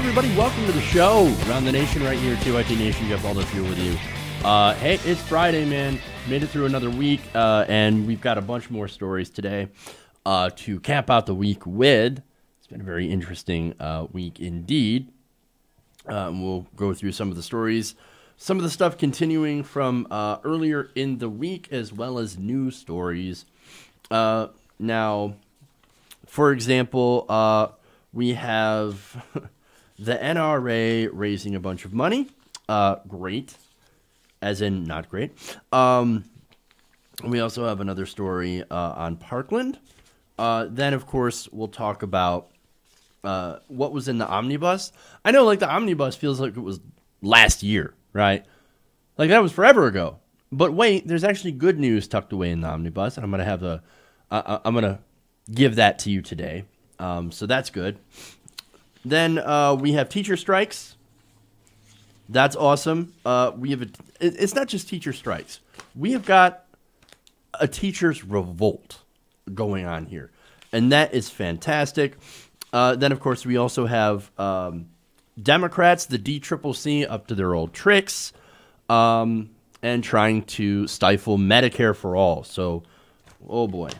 everybody, welcome to the show. Around the nation right here, TYT Nation, Jeff Waldorf here with you. Hey, it's Friday, man. Made it through another week, and we've got a bunch more stories today to cap out the week with. It's been a very interesting week indeed. We'll go through some of the stories, some of the stuff continuing from earlier in the week, as well as new stories. Now, for example, we have the NRA raising a bunch of money. Great. As in not great. We also have another story on Parkland. Then, of course, we'll talk about what was in the omnibus. I know, like, the omnibus feels like it was last year, right? Like, that was forever ago. But wait, there's actually good news tucked away in the omnibus, and I'm going to have I'm going to give that to you today. So that's good. Then we have teacher strikes. That's awesome. We have it's not just teacher strikes. We have got a teacher's revolt going on here, and that is fantastic. Then, of course, we also have Democrats, the DCCC, up to their old tricks, and trying to stifle Medicare for all. So, oh boy.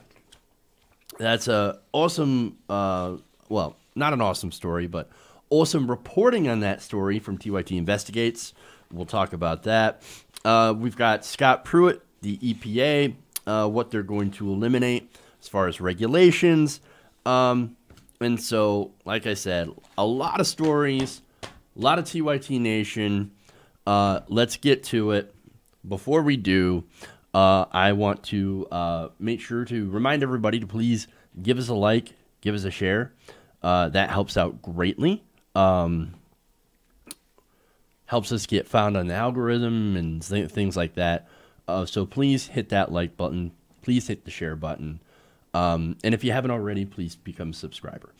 That's a awesome, well, not an awesome story, but awesome reporting on that story from TYT Investigates. We'll talk about that. We've got Scott Pruitt, the EPA, what they're going to eliminate as far as regulations. And so, like I said, a lot of stories, a lot of TYT Nation. Let's get to it. Before we do, I want to make sure to remind everybody to please give us a like, give us a share. That helps out greatly. Helps us get found on the algorithm and things like that. So please hit that like button. Please hit the share button. And if you haven't already, please become a subscriber.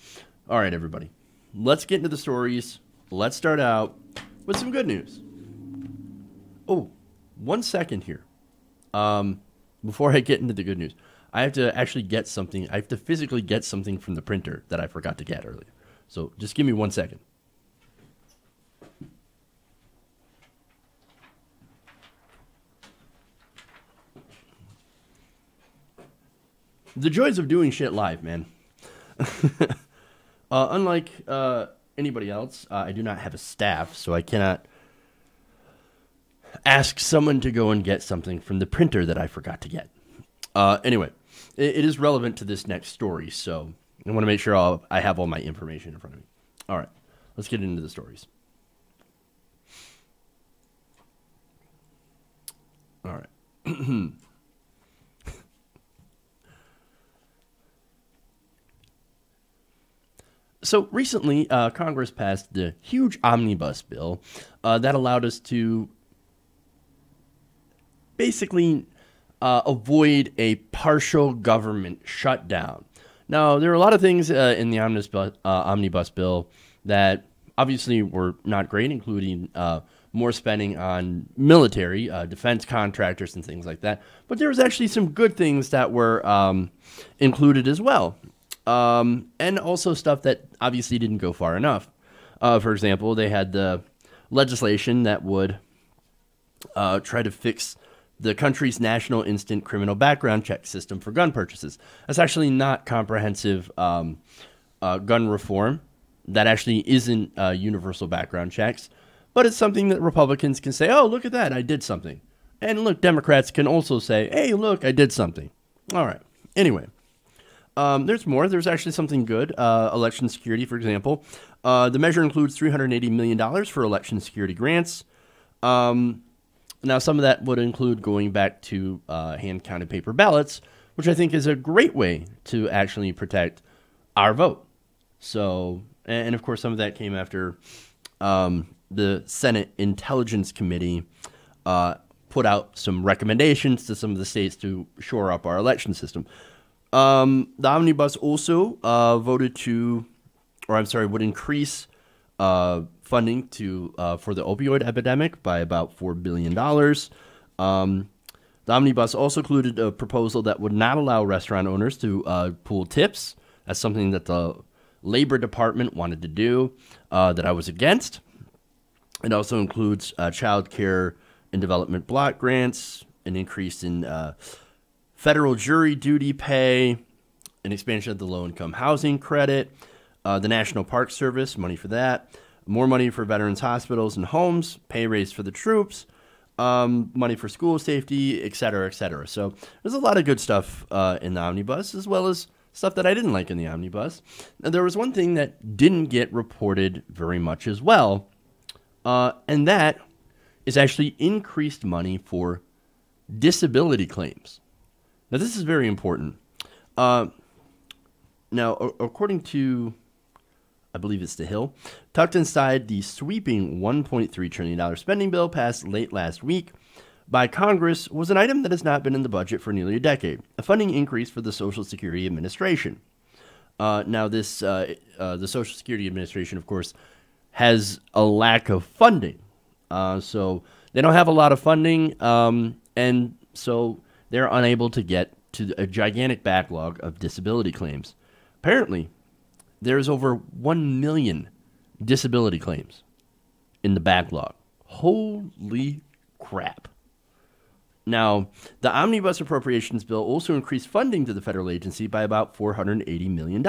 All right, everybody. Let's get into the stories. Let's start out with some good news. Oh, 1 second here. Before I get into the good news, I have to actually get something. I have to physically get something from the printer that I forgot to get earlier. So just give me 1 second. The joys of doing shit live, man. Unlike anybody else, I do not have a staff, so I cannot ask someone to go and get something from the printer that I forgot to get. Anyway, it is relevant to this next story, so I want to make sure I have all my information in front of me. All right, let's get into the stories. All right. So recently, Congress passed the huge omnibus bill that allowed us to basically avoid a partial government shutdown. Now, there are a lot of things in the omnibus bill that obviously were not great, including more spending on military, defense contractors and things like that. But there was actually some good things that were included as well. And also stuff that obviously didn't go far enough. For example, they had the legislation that would try to fix the country's national instant criminal background check system for gun purchases. That's actually not comprehensive gun reform. That actually isn't universal background checks. But it's something that Republicans can say, oh, look at that, I did something. And look, Democrats can also say, hey, look, I did something. All right. Anyway. There's more. There's actually something good. Election security, for example. The measure includes $380 million for election security grants. Now, some of that would include going back to hand-counted paper ballots, which I think is a great way to actually protect our vote. So, and of course, some of that came after the Senate Intelligence Committee put out some recommendations to some of the states to shore up our election system. The omnibus also voted to, or I'm sorry, would increase funding to for the opioid epidemic by about $4 billion. The omnibus also included a proposal that would not allow restaurant owners to pool tips. That's something that the Labor Department wanted to do that I was against. It also includes child care and development block grants, an increase in federal jury duty pay, an expansion of the low-income housing credit, the National Park Service, money for that, more money for veterans hospitals and homes, pay raise for the troops, money for school safety, et cetera, et cetera. So there's a lot of good stuff in the omnibus, as well as stuff that I didn't like in the omnibus. Now, there was one thing that didn't get reported very much as well, and that is actually increased money for disability claims. Now, this is very important. Now, according to, I believe it's The Hill, tucked inside the sweeping $1.3 trillion spending bill passed late last week by Congress was an item that has not been in the budget for nearly a decade, a funding increase for the Social Security Administration. Now, the Social Security Administration, of course, has a lack of funding. So they don't have a lot of funding, and so they're unable to get to a gigantic backlog of disability claims. Apparently, there's over 1 million disability claims in the backlog. Holy crap. Now, the Omnibus Appropriations Bill also increased funding to the federal agency by about $480 million,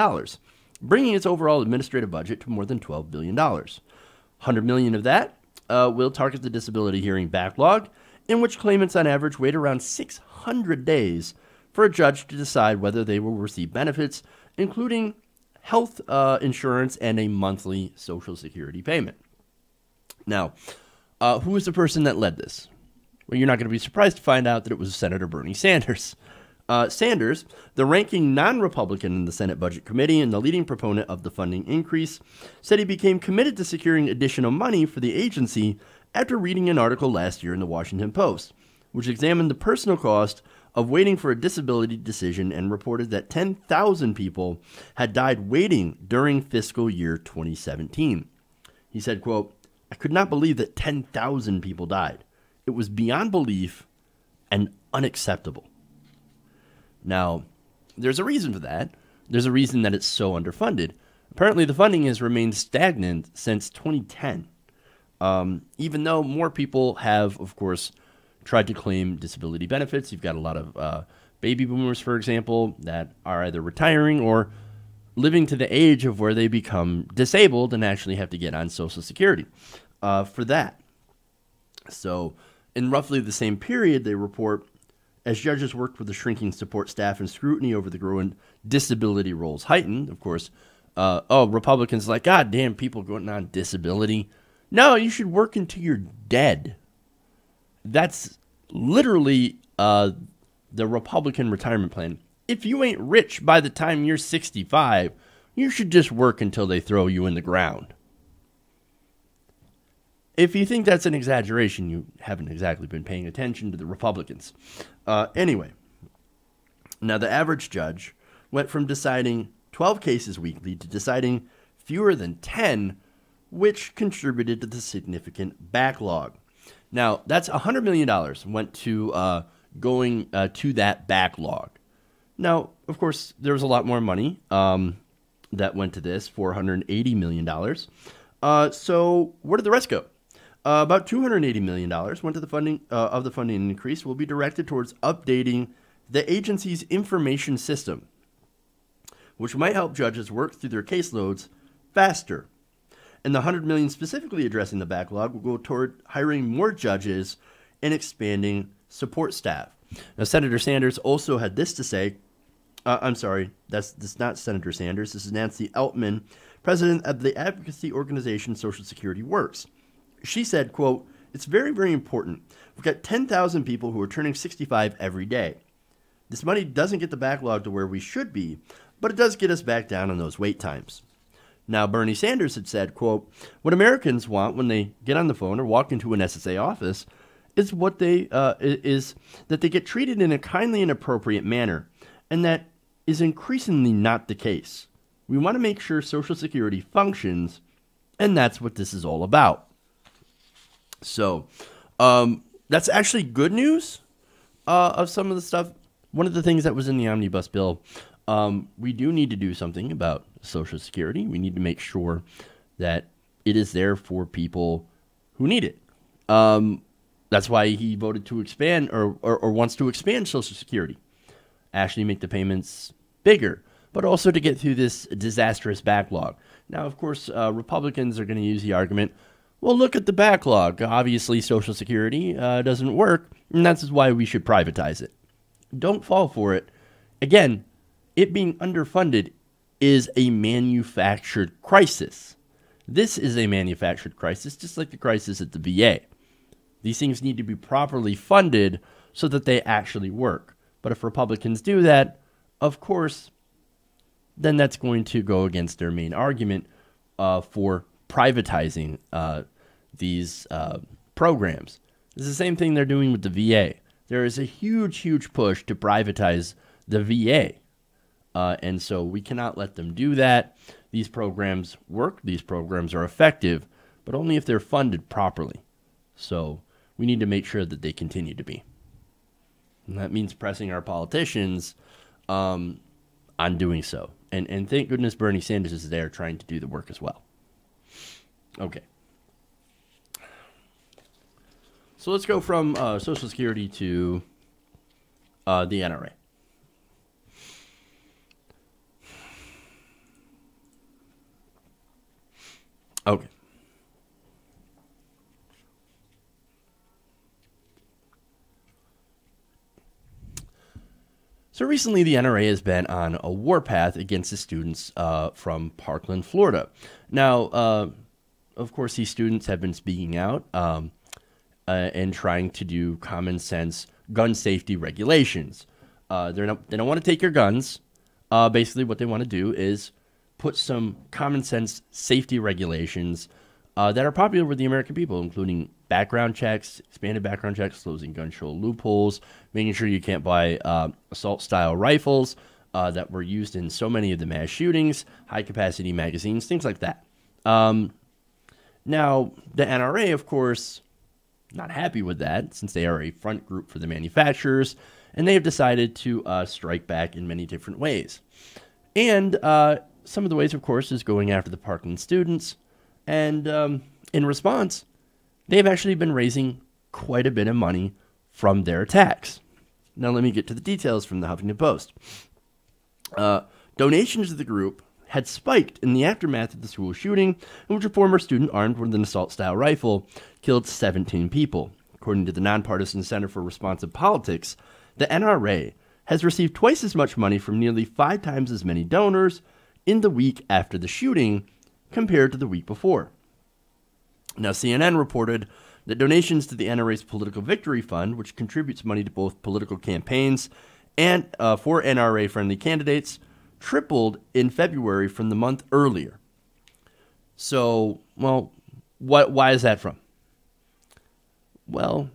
bringing its overall administrative budget to more than $12 billion. $100 million of that will target the disability hearing backlog, in which claimants on average wait around 600 days for a judge to decide whether they will receive benefits, including health insurance and a monthly Social Security payment. Now, who was the person that led this? Well, you're not going to be surprised to find out that it was Senator Bernie Sanders. Sanders, the ranking non-Republican in the Senate Budget Committee and the leading proponent of the funding increase, said he became committed to securing additional money for the agency after reading an article last year in the Washington Post, which examined the personal cost of waiting for a disability decision and reported that 10,000 people had died waiting during fiscal year 2017. He said, quote, "I could not believe that 10,000 people died. It was beyond belief and unacceptable." Now, there's a reason for that. There's a reason that it's so underfunded. Apparently, the funding has remained stagnant since 2010, even though more people have, of course, tried to claim disability benefits. You've got a lot of baby boomers, for example, that are either retiring or living to the age of where they become disabled and actually have to get on Social Security for that. So in roughly the same period, they report, as judges worked with the shrinking support staff and scrutiny over the growing disability roles heightened, of course, Republicans are like, God damn, people going on disability. No, you should work until you're dead. That's literally the Republican retirement plan. If you ain't rich by the time you're 65, you should just work until they throw you in the ground. If you think that's an exaggeration, you haven't exactly been paying attention to the Republicans. Anyway, now the average judge went from deciding 12 cases weekly to deciding fewer than 10, which contributed to the significant backlog. Now, that's $100 million went to going to that backlog. Now, of course, there was a lot more money that went to this, $480 million. So where did the rest go? About $280 million went to the funding of the funding increase will be directed towards updating the agency's information system, which might help judges work through their caseloads faster. And the $100 million specifically addressing the backlog will go toward hiring more judges and expanding support staff. Now, Senator Sanders also had this to say. I'm sorry, that's not Senator Sanders. This is Nancy Altman, president of the advocacy organization Social Security Works. She said, quote, "It's very, very important. We've got 10,000 people who are turning 65 every day. This money doesn't get the backlog to where we should be, but it does get us back down on those wait times." Now, Bernie Sanders had said, quote, "What Americans want when they get on the phone or walk into an SSA office is is that they get treated in a kindly and appropriate manner, and that is increasingly not the case. We want to make sure Social Security functions, and that's what this is all about." So that's actually good news of some of the stuff. One of the things that was in the omnibus bill We do need to do something about Social Security. We need to make sure that it is there for people who need it. That's why he voted to expand or wants to expand Social Security, actually make the payments bigger, but also to get through this disastrous backlog. Now, of course, Republicans are going to use the argument, well, look at the backlog. Obviously, Social Security doesn't work, and that's why we should privatize it. Don't fall for it. Again, it being underfunded is a manufactured crisis. This is a manufactured crisis, just like the crisis at the VA. These things need to be properly funded so that they actually work. But if Republicans do that, of course, then that's going to go against their main argument for privatizing these programs. It's the same thing they're doing with the VA. There is a huge, huge push to privatize the VA. And so we cannot let them do that. These programs work. These programs are effective, but only if they're funded properly. So we need to make sure that they continue to be. And that means pressing our politicians on doing so. And thank goodness Bernie Sanders is there trying to do the work as well. Okay. So let's go from Social Security to the NRA. Okay. So recently, the NRA has been on a warpath against the students from Parkland, Florida. Now, of course, these students have been speaking out and trying to do common sense gun safety regulations. They don't want to take your guns. Basically, what they want to do is put some common sense safety regulations that are popular with the American people, including background checks, expanded background checks, closing gun show loopholes, making sure you can't buy assault-style rifles that were used in so many of the mass shootings, high-capacity magazines, things like that. Now, the NRA, of course, not happy with that, since they are a front group for the manufacturers, and they have decided to strike back in many different ways. And some of the ways, of course, is going after the Parkland students, and in response, they've actually been raising quite a bit of money from their attacks. Now, let me get to the details from the Huffington Post. Donations to the group had spiked in the aftermath of the school shooting, in which a former student armed with an assault-style rifle killed 17 people. According to the Nonpartisan Center for Responsive Politics, the NRA has received twice as much money from nearly 5 times as many donors in the week after the shooting compared to the week before. Now, CNN reported that donations to the NRA's Political Victory Fund, which contributes money to both political campaigns and for NRA-friendly candidates, tripled in February from the month earlier. So, well, why is that from? Well,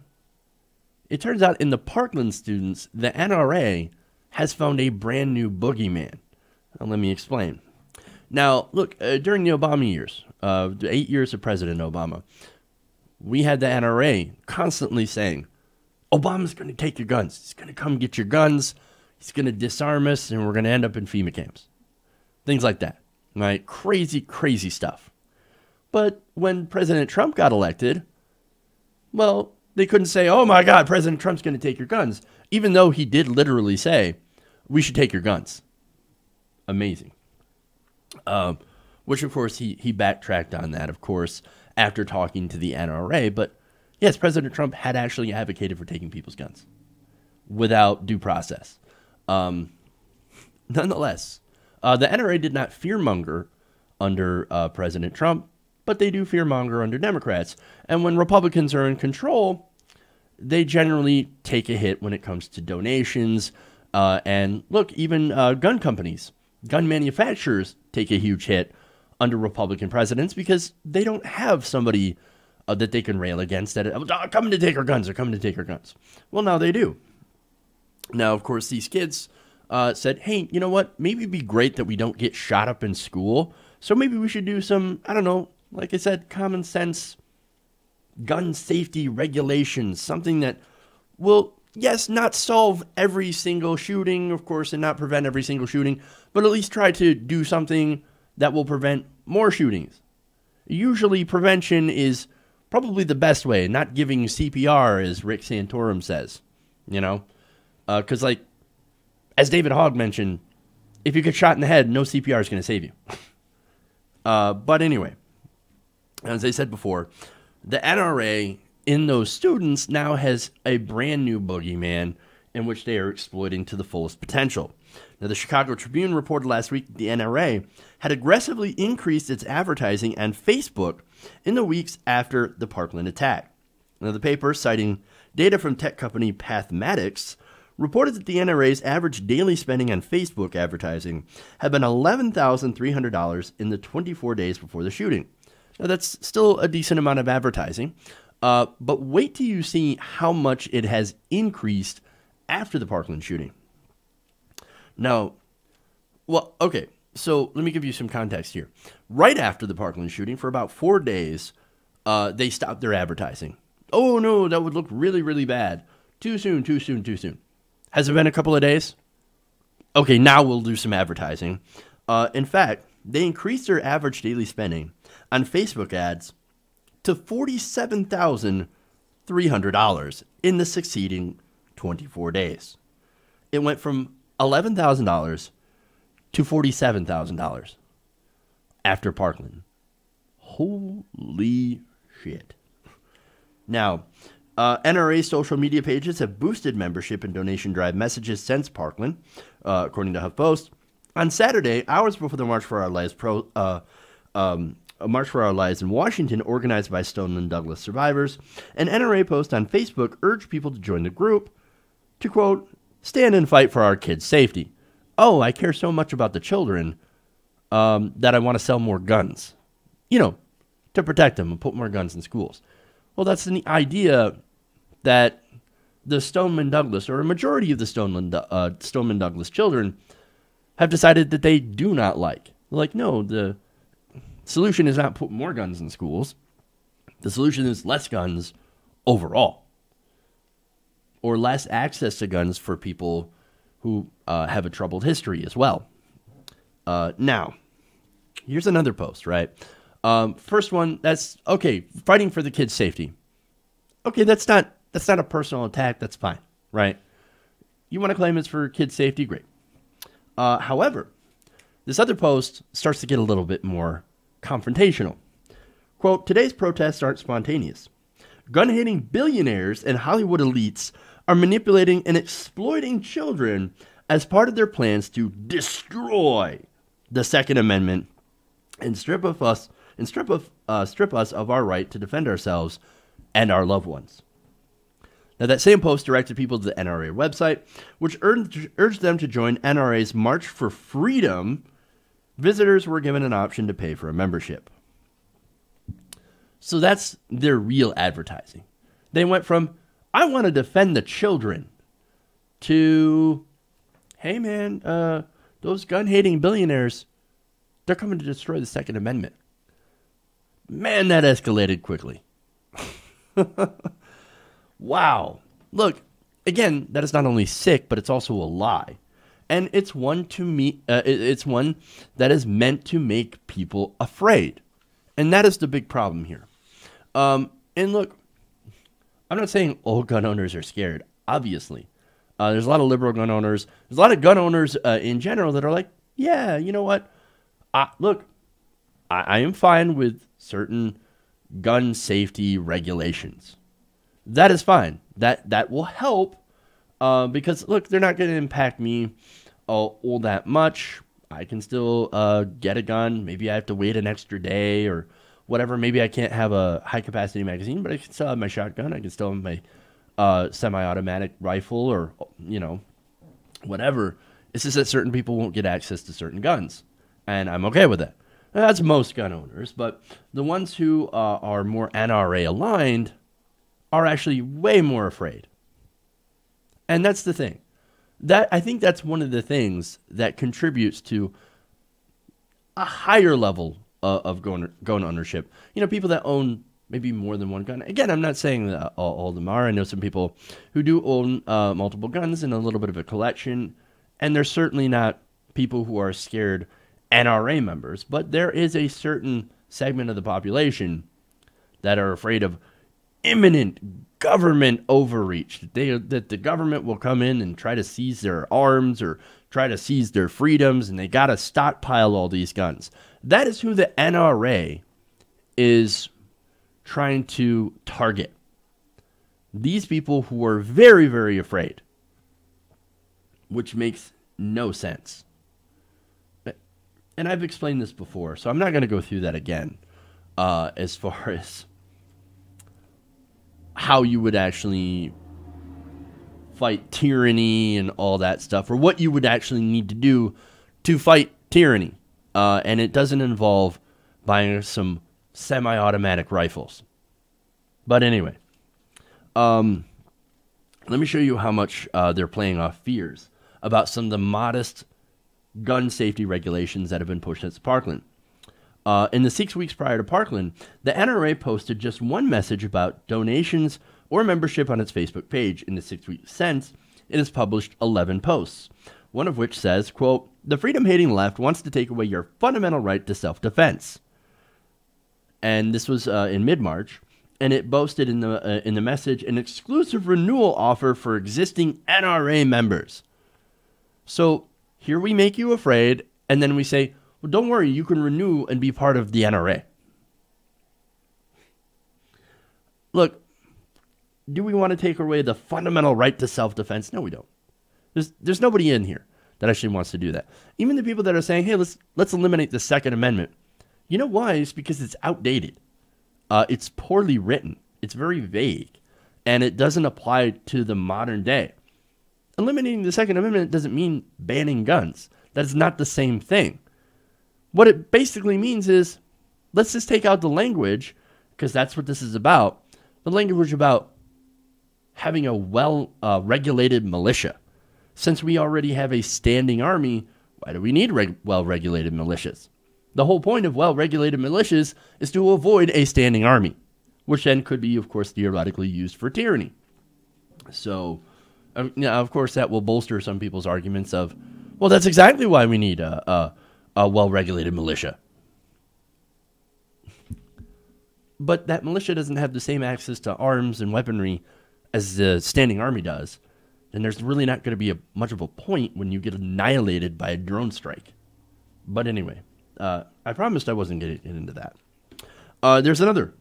it turns out in the Parkland students, the NRA has found a brand new boogeyman. Now, let me explain. Now, look, during the Obama years, the 8 years of President Obama, we had the NRA constantly saying, Obama's going to take your guns. He's going to come get your guns. He's going to disarm us, and we're going to end up in FEMA camps. Things like that. Right? Crazy, crazy stuff. But when President Trump got elected, well, they couldn't say, oh my God, President Trump's going to take your guns, even though he did literally say, we should take your guns. Amazing. Which, of course, he backtracked on that, of course, after talking to the NRA. But, yes, President Trump had actually advocated for taking people's guns without due process. Nonetheless, the NRA did not fearmonger under President Trump, but they do fearmonger under Democrats. And when Republicans are in control, they generally take a hit when it comes to donations. And, look, even gun companies, gun manufacturers take a huge hit under Republican presidents because they don't have somebody that they can rail against that coming to take our guns, they're coming to take our guns. Well, now they do. Now, of course, these kids said, hey, you know what? Maybe it'd be great that we don't get shot up in school. So maybe we should do some, I don't know, like I said, common sense gun safety regulations, something that will yes, not solve every single shooting, of course, and not prevent every single shooting, but at least try to do something that will prevent more shootings. Usually prevention is probably the best way, not giving CPR, as Rick Santorum says, you know? Because, like, as David Hogg mentioned, if you get shot in the head, no CPR is going to save you. But anyway, as I said before, the NRA in those students now has a brand new boogeyman in which they are exploiting to the fullest potential. Now, the Chicago Tribune reported last week that the NRA had aggressively increased its advertising on Facebook in the weeks after the Parkland attack. Now, the paper, citing data from tech company Pathmatics, reported that the NRA's average daily spending on Facebook advertising had been $11,300 in the 24 days before the shooting. Now, that's still a decent amount of advertising, but wait till you see how much it has increased after the Parkland shooting. Now, well, okay, so let me give you some context here. Right after the Parkland shooting, for about 4 days, they stopped their advertising. Oh, no, that would look really, really bad. Too soon, too soon, too soon. Has it been a couple of days? Okay, now we'll do some advertising. In fact, they increased their average daily spending on Facebook ads to $47,300 in the succeeding 24 days. It went from $11,000 to $47,000 after Parkland. Holy shit. Now, NRA social media pages have boosted membership and donation drive messages since Parkland, according to HuffPost. On Saturday, hours before the March for Our Lives March for Our Lives in Washington, organized by Stoneman Douglas survivors, an NRA post on Facebook urged people to join the group to, quote, stand and fight for our kids' safety. Oh, I care so much about the children that I want to sell more guns, you know, to protect them and put more guns in schools. Well, that's the idea that the Stoneman Douglas, or a majority of the Stoneman Douglas children, have decided that they do not like. They're like, no, the solution is not put more guns in schools. The solution is less guns overall, or less access to guns for people who have a troubled history as well. Now, here's another post, right? First one, that's, okay, fighting for the kids' safety. Okay, that's not a personal attack, that's fine, right? You want to claim it's for kids' safety, great. However, this other post starts to get a little bit more confrontational. Quote, today's protests aren't spontaneous. Gun-hating billionaires and Hollywood elites are manipulating and exploiting children as part of their plans to destroy the Second Amendment and strip us of our right to defend ourselves and our loved ones. Now, that same post directed people to the NRA website, which urged them to join NRA's March for Freedom. Visitors were given an option to pay for a membership. So that's their real advertising. They went from, I want to defend the children, to, hey man, those gun-hating billionaires, they're coming to destroy the Second Amendment. Man, that escalated quickly. Wow. Look, again, that is not only sick, but it's also a lie. And it's one it's one that is meant to make people afraid. And that is the big problem here. And look, I'm not saying all gun owners are scared, obviously. There's a lot of liberal gun owners. There's a lot of gun owners in general that are like, yeah, you know what? Look, I am fine with certain gun safety regulations. That is fine. That will help because, look, they're not going to impact me all that much. I can still get a gun. Maybe I have to wait an extra day or whatever. Maybe I can't have a high-capacity magazine, but I can still have my shotgun. I can still have my semi-automatic rifle or, you know, whatever. It's just that certain people won't get access to certain guns, and I'm okay with that. That's most gun owners, but the ones who are more NRA-aligned are actually way more afraid. And that's the thing. I think that's one of the things that contributes to a higher level of gun ownership. You know, people that own maybe more than one gun. Again, I'm not saying that all of them are. I know some people who do own multiple guns and a little bit of a collection, and they're certainly not people who are scared NRA members, but there is a certain segment of the population that are afraid of imminent government overreach, that the government will come in and try to seize their arms or try to seize their freedoms, and they got to stockpile all these guns. That is who the NRA is trying to target. These people who are very, very afraid, which makes no sense. And I've explained this before, so I'm not going to go through that again as far as how you would actually fight tyranny and all that stuff, or what you would actually need to do to fight tyranny. And it doesn't involve buying some semi-automatic rifles. But anyway, let me show you how much they're playing off fears about some of the modest gun safety regulations that have been pushed at Parkland. In the 6 weeks prior to Parkland, the NRA posted just one message about donations or membership on its Facebook page. In the 6 weeks since, it has published 11 posts, one of which says, quote, "The freedom-hating left wants to take away your fundamental right to self-defense." And this was in mid-March, and it boasted in the message an exclusive renewal offer for existing NRA members. So here we make you afraid, and then we say, well, don't worry, you can renew and be part of the NRA. Look, do we want to take away the fundamental right to self-defense? No, we don't. There's nobody in here that actually wants to do that. Even the people that are saying, hey, let's eliminate the Second Amendment. You know why? It's because it's outdated. It's poorly written. It's very vague. And it doesn't apply to the modern day. Eliminating the Second Amendment doesn't mean banning guns. That's not the same thing. What it basically means is, let's just take out the language, because that's what this is about. The language about having a well-regulated militia. Since we already have a standing army, why do we need well-regulated militias? The whole point of well-regulated militias is to avoid a standing army, which then could be, of course, theoretically used for tyranny. So, of course, that will bolster some people's arguments of, well, that's exactly why we need a well-regulated militia. But that militia doesn't have the same access to arms and weaponry as the standing army does. And there's really not going to be much of a point when you get annihilated by a drone strike. But anyway, I promised I wasn't going to get into that. There's another.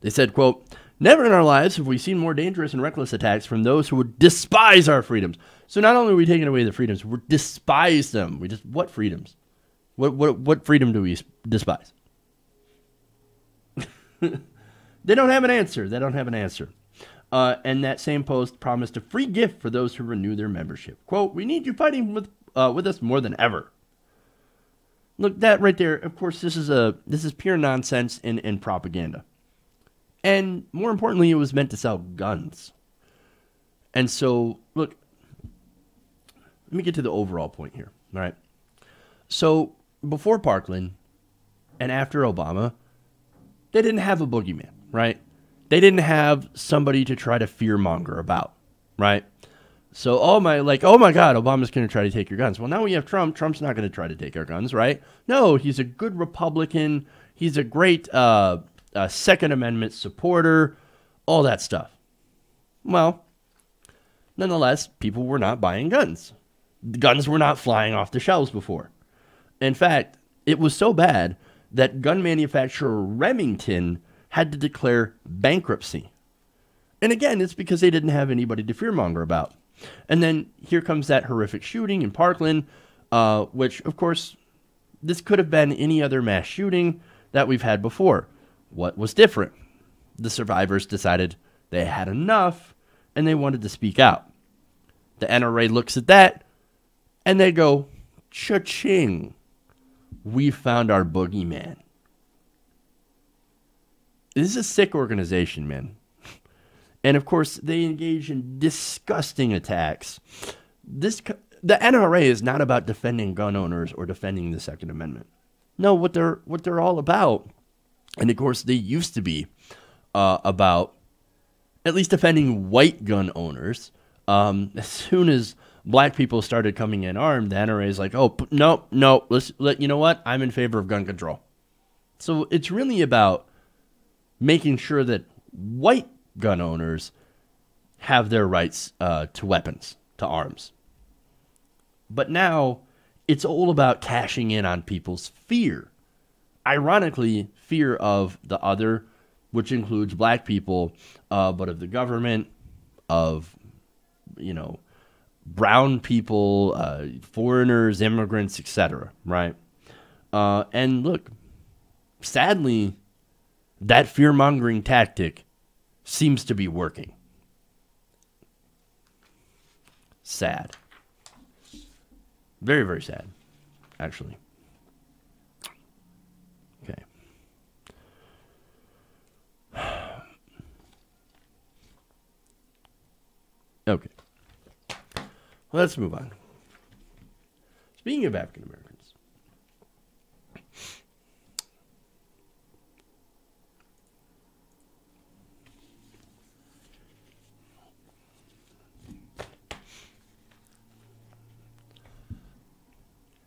They said, quote, "Never in our lives have we seen more dangerous and reckless attacks from those who would despise our freedoms." So not only are we taking away the freedoms, we despise them. What freedoms? What freedom do we despise? They don't have an answer. They don't have an answer. And that same post promised a free gift for those who renew their membership. Quote, "We need you fighting with us more than ever." Look, that right there, of course, this is pure nonsense and propaganda. And more importantly, it was meant to sell guns. And so, look, let me get to the overall point here. All right. So before Parkland and after Obama, they didn't have a boogeyman, right? They didn't have somebody to try to fearmonger about, right? So, oh my God, Obama's going to try to take your guns. Well, now we have Trump. Trump's not going to try to take our guns, right? No, he's a good Republican. He's a great Second Amendment supporter, all that stuff. Well, nonetheless, people were not buying guns. The guns were not flying off the shelves before. In fact, it was so bad that gun manufacturer Remington had to declare bankruptcy. And again, it's because they didn't have anybody to fearmonger about. And then here comes that horrific shooting in Parkland, which, of course, this could have been any other mass shooting that we've had before. What was different? The survivors decided they had enough, and they wanted to speak out. The NRA looks at that, and they go, cha-ching, we found our boogeyman. This is a sick organization, man. And, of course, they engage in disgusting attacks. The NRA is not about defending gun owners or defending the Second Amendment. No, what they're all about And of course, they used to be about at least defending white gun owners. As soon as black people started coming in armed, the NRA is like, oh, no, you know what? I'm in favor of gun control. So it's really about making sure that white gun owners have their rights to weapons, to arms. But now it's all about cashing in on people's fear. Ironically, fear of the other, which includes black people, but of the government, of, brown people, foreigners, immigrants, etc., right? And look, sadly, that fear-mongering tactic seems to be working. Sad. Very, very sad, actually. Okay. Okay. Well, let's move on. Speaking of African Americans,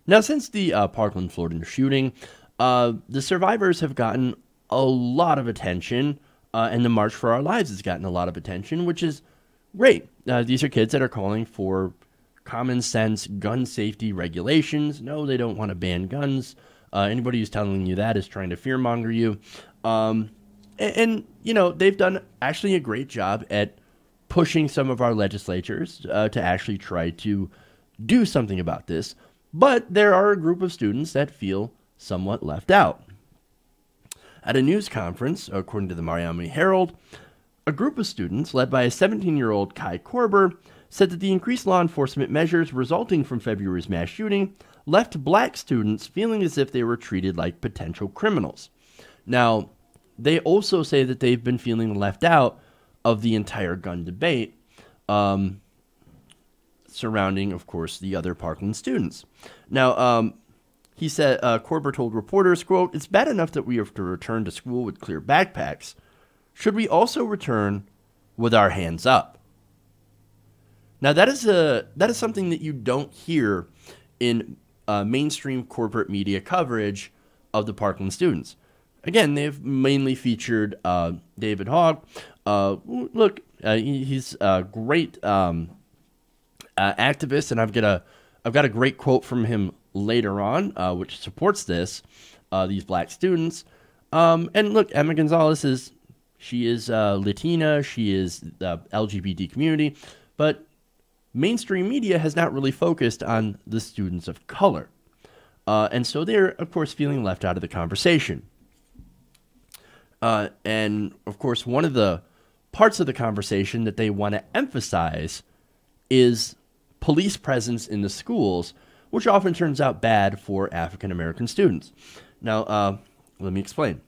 now, since the Parkland, Florida shooting, the survivors have gotten a lot of attention, and the March for Our Lives has gotten a lot of attention, which is great. These are kids that are calling for common sense gun safety regulations. No, they don't want to ban guns. Anybody who's telling you that is trying to fearmonger you. And they've done actually a great job at pushing some of our legislatures to actually try to do something about this. But there are a group of students that feel somewhat left out. At a news conference, according to the Miami Herald, a group of students led by a 17-year-old Kai Korber said that the increased law enforcement measures resulting from February's mass shooting left black students feeling as if they were treated like potential criminals. Now, they also say that they've been feeling left out of the entire gun debate, surrounding, of course, the other Parkland students. Now, he said, Korber told reporters, quote, "It's bad enough that we have to return to school with clear backpacks. Should we also return with our hands up?" Now, that is something that you don't hear in mainstream corporate media coverage of the Parkland students. Again, they've mainly featured David Hogg. Look, he's a great activist, and I've got a great quote from him later on, which supports this. These black students, and look, Emma Gonzalez she is Latina, she is the LGBT community, but mainstream media has not really focused on the students of color, and so they're of course feeling left out of the conversation. And of course, one of the parts of the conversation that they want to emphasize is police presence in the schools, which often turns out bad for African American students. Now, let me explain.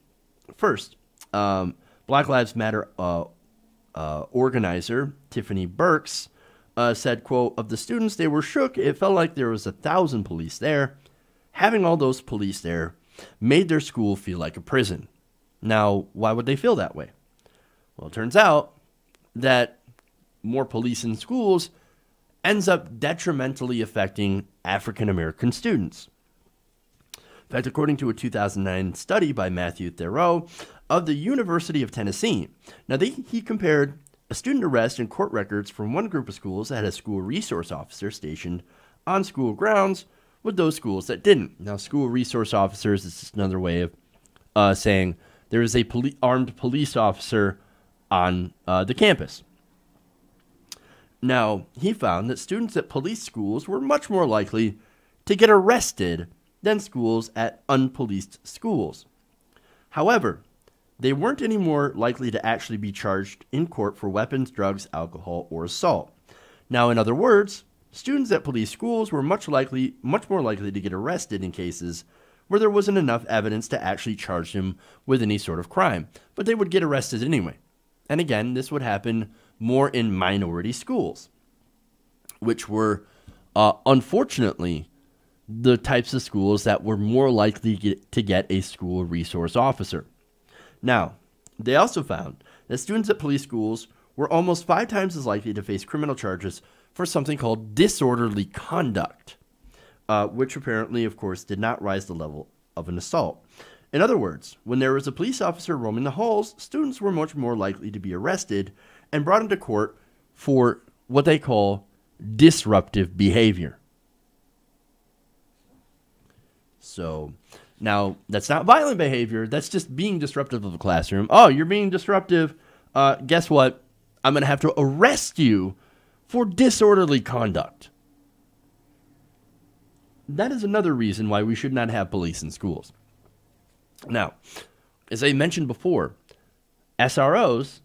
First, Black Lives Matter organizer Tiffany Burks said, quote, "Of the students, they were shook. It felt like there was 1,000 police there. Having all those police there made their school feel like a prison." Now, why would they feel that way? Well, it turns out that more police in schools ends up detrimentally affecting African American students. In fact, according to a 2009 study by Matthew Theroux of the University of Tennessee, now he compared a student arrest and court records from one group of schools that had a school resource officer stationed on school grounds with those schools that didn't. Now, school resource officers is just another way of saying there is a armed police officer on the campus. Now, he found that students at police schools were much more likely to get arrested than schools at unpoliced schools. However, they weren't any more likely to actually be charged in court for weapons, drugs, alcohol, or assault. Now, in other words, students at police schools were much more likely to get arrested in cases where there wasn't enough evidence to actually charge them with any sort of crime, but they would get arrested anyway. And again, this would happen more in minority schools, which were, unfortunately, the types of schools that were more likely to get a school resource officer. Now, they also found that students at police schools were almost 5 times as likely to face criminal charges for something called disorderly conduct, which apparently, of course, did not rise to the level of an assault. In other words, when there was a police officer roaming the halls, students were much more likely to be arrested and brought into court for what they call disruptive behavior. So, now, that's not violent behavior. That's just being disruptive of the classroom. Oh, you're being disruptive. Guess what? I'm going to have to arrest you for disorderly conduct. That is another reason why we should not have police in schools. Now, as I mentioned before, SROs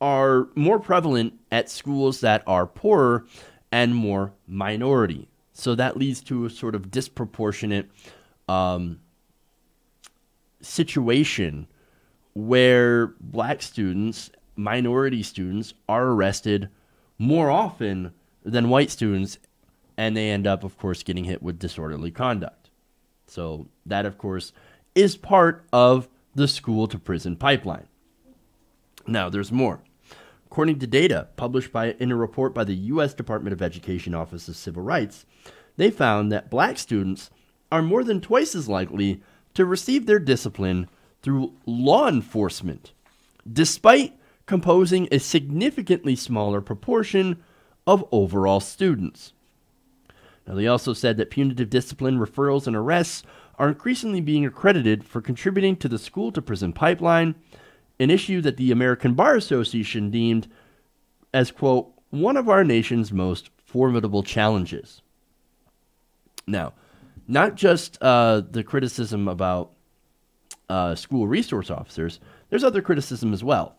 are more prevalent at schools that are poorer and more minority. So that leads to a sort of disproportionate situation where black students, minority students, are arrested more often than white students, and they end up, of course, getting hit with disorderly conduct. So that, of course, is part of the school-to-prison pipeline. Now, there's more. According to data published in a report by the U.S. Department of Education Office of Civil Rights, they found that black students are more than twice as likely to receive their discipline through law enforcement, despite composing a significantly smaller proportion of overall students. Now, they also said that punitive discipline, referrals, and arrests are increasingly being accredited for contributing to the school-to-prison pipeline, an issue that the American Bar Association deemed as, quote, one of our nation's most formidable challenges. Now, not just the criticism about school resource officers, there's other criticism as well.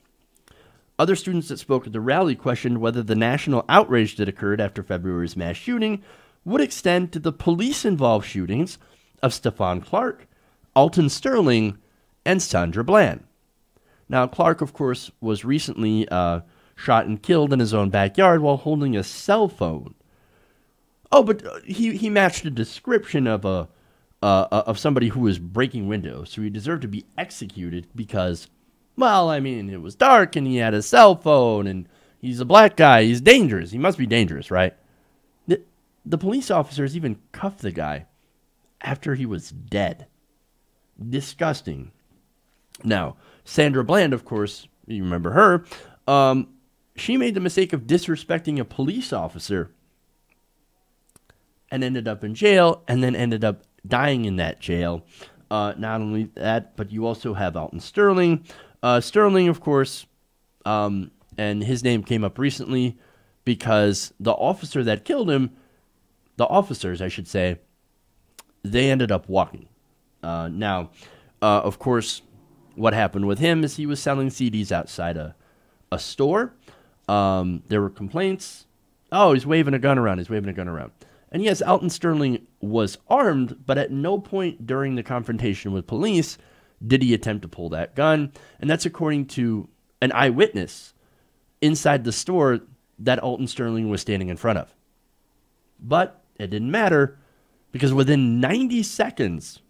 Other students that spoke at the rally questioned whether the national outrage that occurred after February's mass shooting would extend to the police-involved shootings of Stephon Clark, Alton Sterling, and Sandra Bland. Now, Clark, of course, was recently shot and killed in his own backyard while holding a cell phone. Oh, but he matched a description of somebody who was breaking windows, so he deserved to be executed because, well, I mean, it was dark and he had a cell phone and he's a black guy. He's dangerous. He must be dangerous, right? The police officers even cuffed the guy after he was dead. Disgusting. Now, Sandra Bland, of course, you remember her, she made the mistake of disrespecting a police officer and ended up in jail and then ended up dying in that jail. Not only that, but you also have Alton Sterling. Sterling, of course, and his name came up recently because the officer that killed him, the officers, I should say, they ended up walking. Now, of course, what happened with him is he was selling CDs outside a store. There were complaints. Oh, he's waving a gun around. He's waving a gun around. And yes, Alton Sterling was armed, but at no point during the confrontation with police did he attempt to pull that gun. And that's according to an eyewitness inside the store that Alton Sterling was standing in front of. But it didn't matter because within 90 seconds,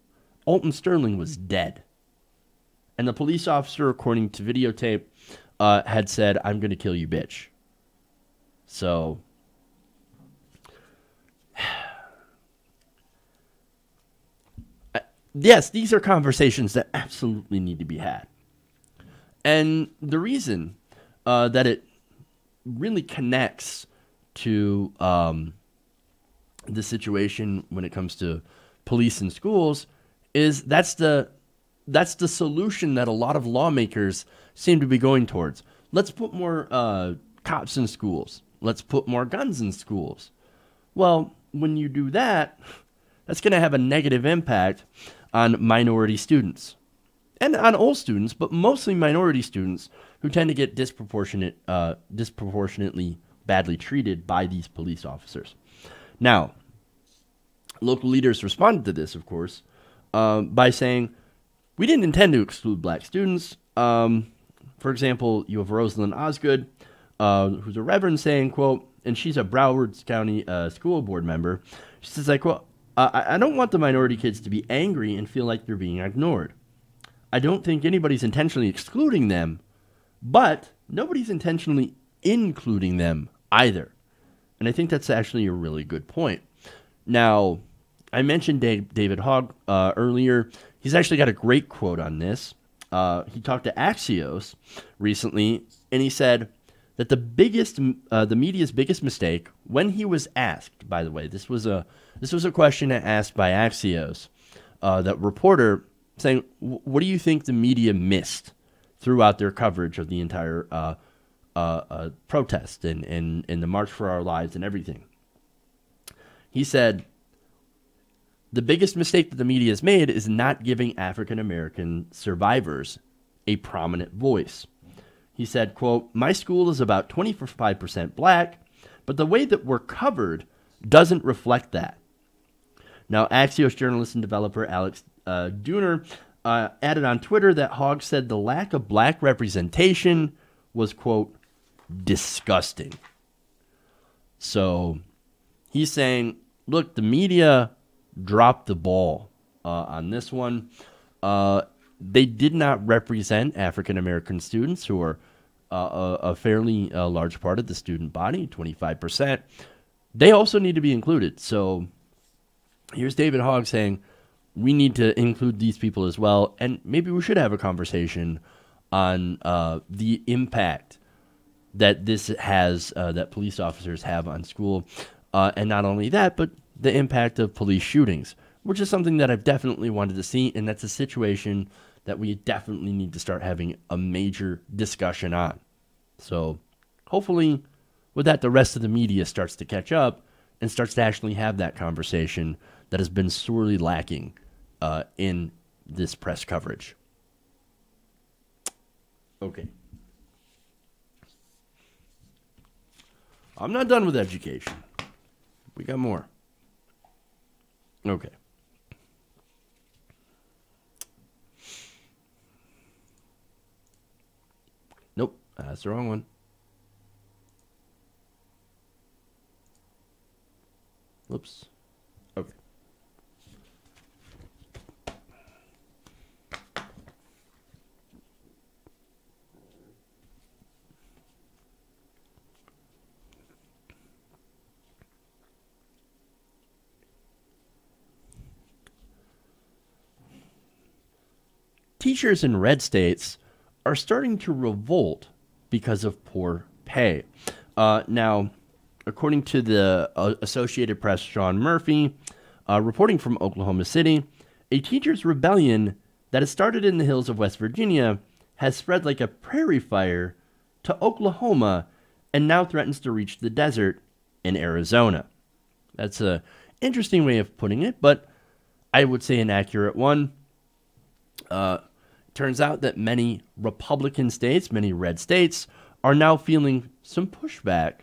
Alton Sterling was dead. And the police officer, according to videotape, had said, "I'm going to kill you, bitch." So, yes, these are conversations that absolutely need to be had. And the reason that it really connects to the situation when it comes to police and schools is that's the solution that a lot of lawmakers seem to be going towards. Let's put more cops in schools. Let's put more guns in schools. Well, when you do that, that's going to have a negative impact on minority students and on all students, but mostly minority students who tend to get disproportionately badly treated by these police officers. Now, local leaders responded to this, of course, by saying, we didn't intend to exclude black students. For example, you have Rosalind Osgood, who's a reverend, saying, quote, and she's a Broward County school board member. She says, I quote, I don't want the minority kids to be angry and feel like they're being ignored. I don't think anybody's intentionally excluding them, but nobody's intentionally including them either. And I think that's actually a really good point. Now, I mentioned David Hogg earlier. He's actually got a great quote on this. He talked to Axios recently, and he said that the media's biggest mistake, when he was asked, by the way, this was a question asked by Axios, that reporter saying, what do you think the media missed throughout their coverage of the entire protest and the March for Our Lives and everything? He said, the biggest mistake that the media has made is not giving African-American survivors a prominent voice. He said, quote, my school is about 25% black, but the way that we're covered doesn't reflect that. Now, Axios journalist and developer Alex Dooner added on Twitter that Hogg said the lack of black representation was, quote, disgusting. So he's saying, look, the media dropped the ball on this one. They did not represent African-American students, who are a fairly large part of the student body, 25%. They also need to be included. So here's David Hogg saying, we need to include these people as well, and maybe we should have a conversation on the impact that this has, that police officers have on school. And not only that, but the impact of police shootings, which is something that I've definitely wanted to see, and that's a situation that we definitely need to start having a major discussion on. So hopefully with that, the rest of the media starts to catch up and starts to actually have that conversation that has been sorely lacking in this press coverage. Okay. I'm not done with education. We got more. Okay. Nope, that's the wrong one. Whoops. Okay. Teachers in red states are starting to revolt because of poor pay. Now, according to the Associated Press, Sean Murphy, reporting from Oklahoma City, a teachers' rebellion that has started in the hills of West Virginia has spread like a prairie fire to Oklahoma and now threatens to reach the desert in Arizona. That's an interesting way of putting it, but I would say an accurate one. Turns out that many Republican states, many red states, are now feeling some pushback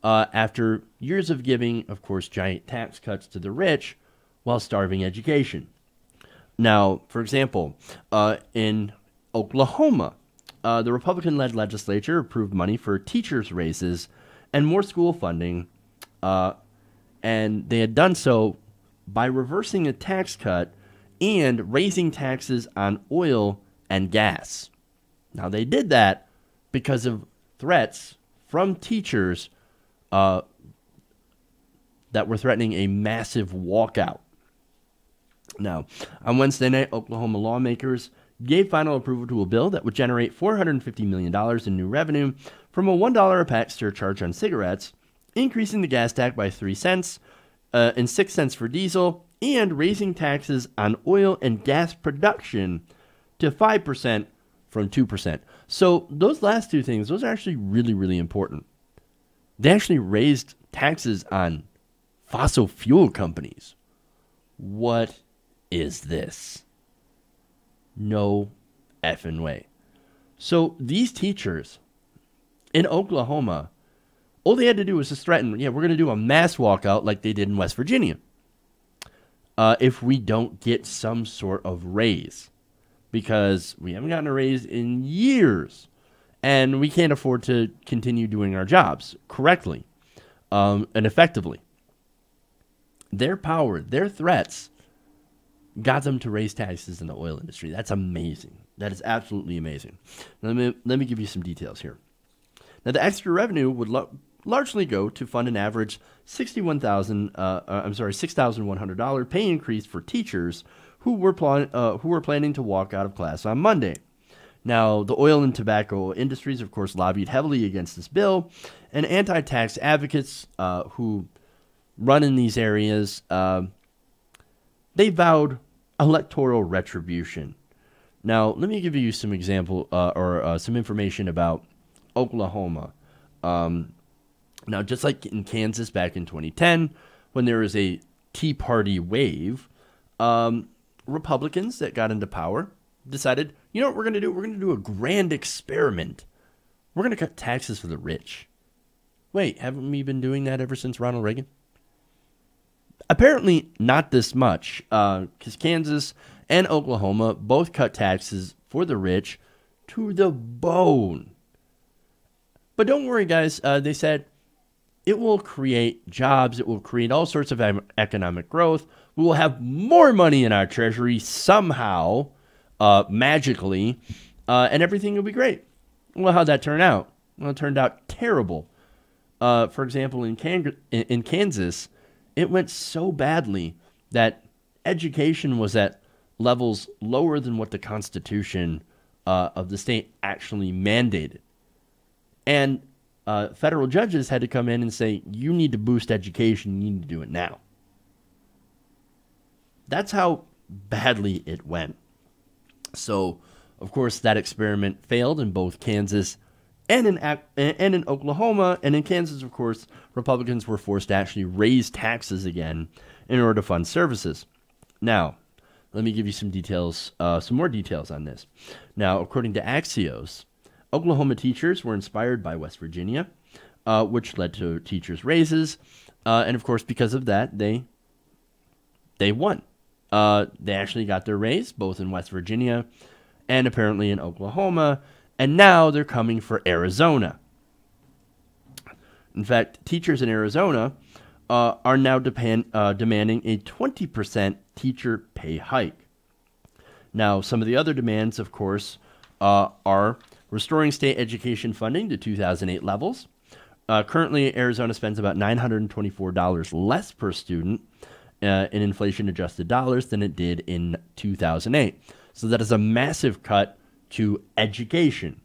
after years of giving, of course, giant tax cuts to the rich while starving education. Now, for example, in Oklahoma, the Republican-led legislature approved money for teachers' raises and more school funding, and they had done so by reversing a tax cut and raising taxes on oil and gas. Now, they did that because of threats from teachers that were threatening a massive walkout. Now, on Wednesday night, Oklahoma lawmakers gave final approval to a bill that would generate $450 million in new revenue from a $1 a pack surcharge on cigarettes, increasing the gas tax by 3 cents and 6 cents for diesel, and raising taxes on oil and gas production to 5% from 2%. So those last two things, those are actually really, really important. They actually raised taxes on fossil fuel companies. What is this? No effing way. So these teachers in Oklahoma, all they had to do was just threaten, we're going to do a mass walkout like they did in West Virginia if we don't get some sort of raise, because we haven't gotten a raise in years, and we can't afford to continue doing our jobs correctly and effectively. Their power, their threats, got them to raise taxes in the oil industry. That's amazing. That is absolutely amazing. Now, let me give you some details here. Now, the extra revenue would largely go to fund an average $6,100 pay increase for teachers who were planning to walk out of class on Monday. Now, the oil and tobacco industries, of course, lobbied heavily against this bill, and anti-tax advocates who run in these areas, they vowed electoral retribution. Now, let me give you some example or some information about Oklahoma. Now, just like in Kansas back in 2010, when there was a Tea Party wave, Republicans that got into power decided, you know what we're going to do? We're going to do a grand experiment. We're going to cut taxes for the rich. Wait, haven't we been doing that ever since Ronald Reagan? Apparently not this much, because Kansas and Oklahoma both cut taxes for the rich to the bone. But don't worry, guys. They said it will create jobs. It will create all sorts of economic growth. We will have more money in our treasury somehow, magically, and everything will be great. Well, how'd that turn out? Well, it turned out terrible. For example, in Kansas, it went so badly that education was at levels lower than what the Constitution of the state actually mandated. And federal judges had to come in and say, you need to boost education, you need to do it now. That's how badly it went. So, of course, that experiment failed in both Kansas and in Oklahoma. And in Kansas, of course, Republicans were forced to actually raise taxes again in order to fund services. Now, let me give you some details, some more details on this. Now, according to Axios, Oklahoma teachers were inspired by West Virginia, which led to teachers' raises. And, of course, because of that, they won. They actually got their raise, both in West Virginia and apparently in Oklahoma. And now they're coming for Arizona. In fact, teachers in Arizona are now demanding a 20% teacher pay hike. Now, some of the other demands, of course, are restoring state education funding to 2008 levels. Currently, Arizona spends about $924 less per student in inflation-adjusted dollars than it did in 2008. So that is a massive cut to education.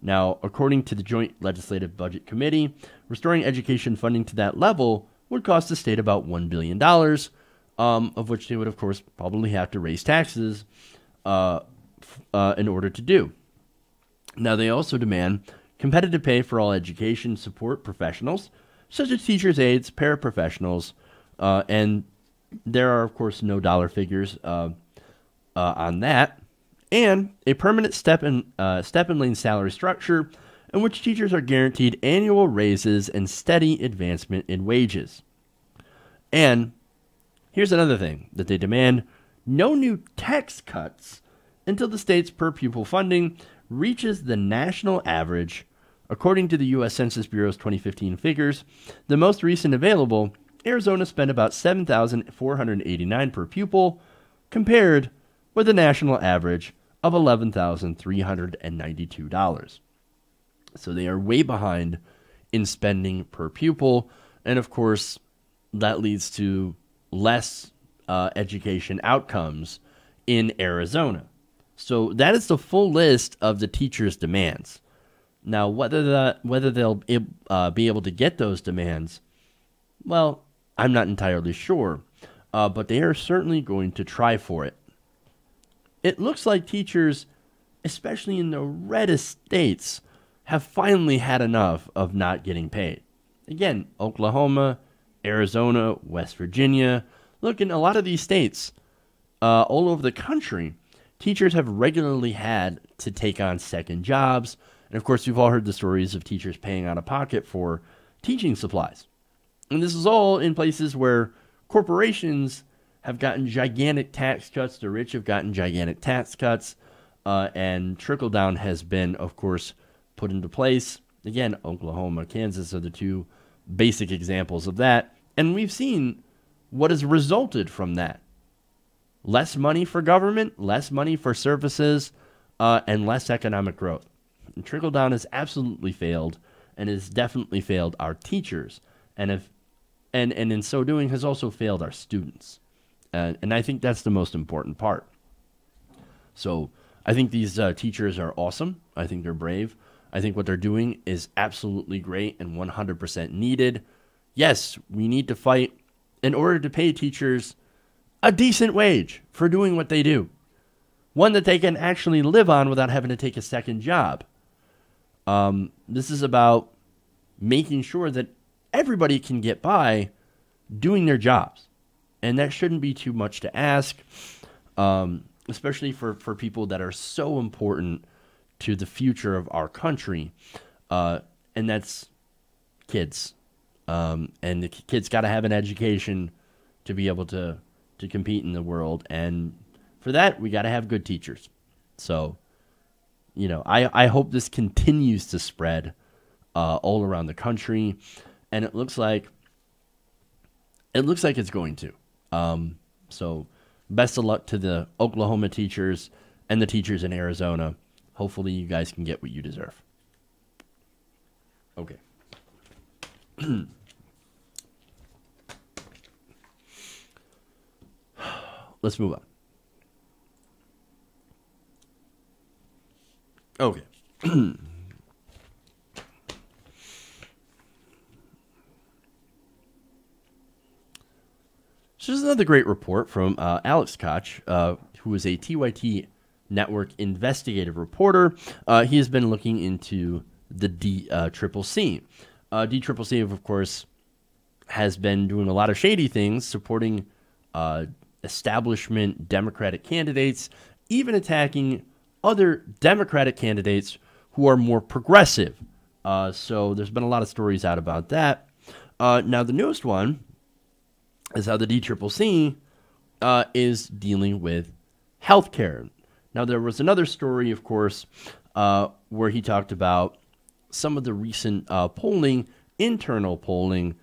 Now, according to the Joint Legislative Budget Committee, restoring education funding to that level would cost the state about $1 billion, of which they would, of course, probably have to raise taxes in order to do. Now, they also demand competitive pay for all education support professionals, such as teachers, aides, paraprofessionals, and there are, of course, no dollar figures on that, and a permanent step and lane salary structure in which teachers are guaranteed annual raises and steady advancement in wages. And here's another thing that they demand: no new tax cuts until the state's per pupil funding reaches the national average. According to the U.S. Census Bureau's 2015 figures, the most recent available, Arizona spent about $7,489 per pupil, compared with a national average of $11,392. So they are way behind in spending per pupil, and of course, that leads to less education outcomes in Arizona. So that is the full list of the teachers' demands. Now, whether they'll be able to get those demands, well, I'm not entirely sure, but they are certainly going to try for it. It looks like teachers, especially in the reddest states, have finally had enough of not getting paid. Again, Oklahoma, Arizona, West Virginia. Look, in a lot of these states, all over the country, teachers have regularly had to take on second jobs. And of course, we've all heard the stories of teachers paying out of pocket for teaching supplies. And this is all in places where corporations have gotten gigantic tax cuts. The rich have gotten gigantic tax cuts. And trickle-down has been, of course, put into place. Again, Oklahoma, Kansas are the two basic examples of that. And we've seen what has resulted from that. less money for government, less money for services, and less economic growth. And trickle-down has absolutely failed, and has definitely failed our teachers, and in so doing has also failed our students. And I think that's the most important part. So I think these teachers are awesome. I think they're brave. I think what they're doing is absolutely great and 100% needed. Yes, we need to fight in order to pay teachers a decent wage for doing what they do. One that they can actually live on without having to take a second job. This is about making sure that everybody can get by doing their jobs. And that shouldn't be too much to ask, especially for people that are so important to the future of our country. And that's kids. And the kids got to have an education to be able to compete in the world. And for that, we got to have good teachers. So, you know, I hope this continues to spread all around the country. And it looks like it's going to. So best of luck to the Oklahoma teachers and the teachers in Arizona. Hopefully you guys can get what you deserve. Okay. Let's move on. Okay. So this is another great report from Alex Koch, who is a TYT Network investigative reporter. He has been looking into the DCCC. DCCC, of course, has been doing a lot of shady things, supporting establishment Democratic candidates, even attacking other Democratic candidates who are more progressive. So there's been a lot of stories out about that. Now, the newest one is how the DCCC is dealing with healthcare. Now, there was another story, of course, where he talked about some of the recent internal polling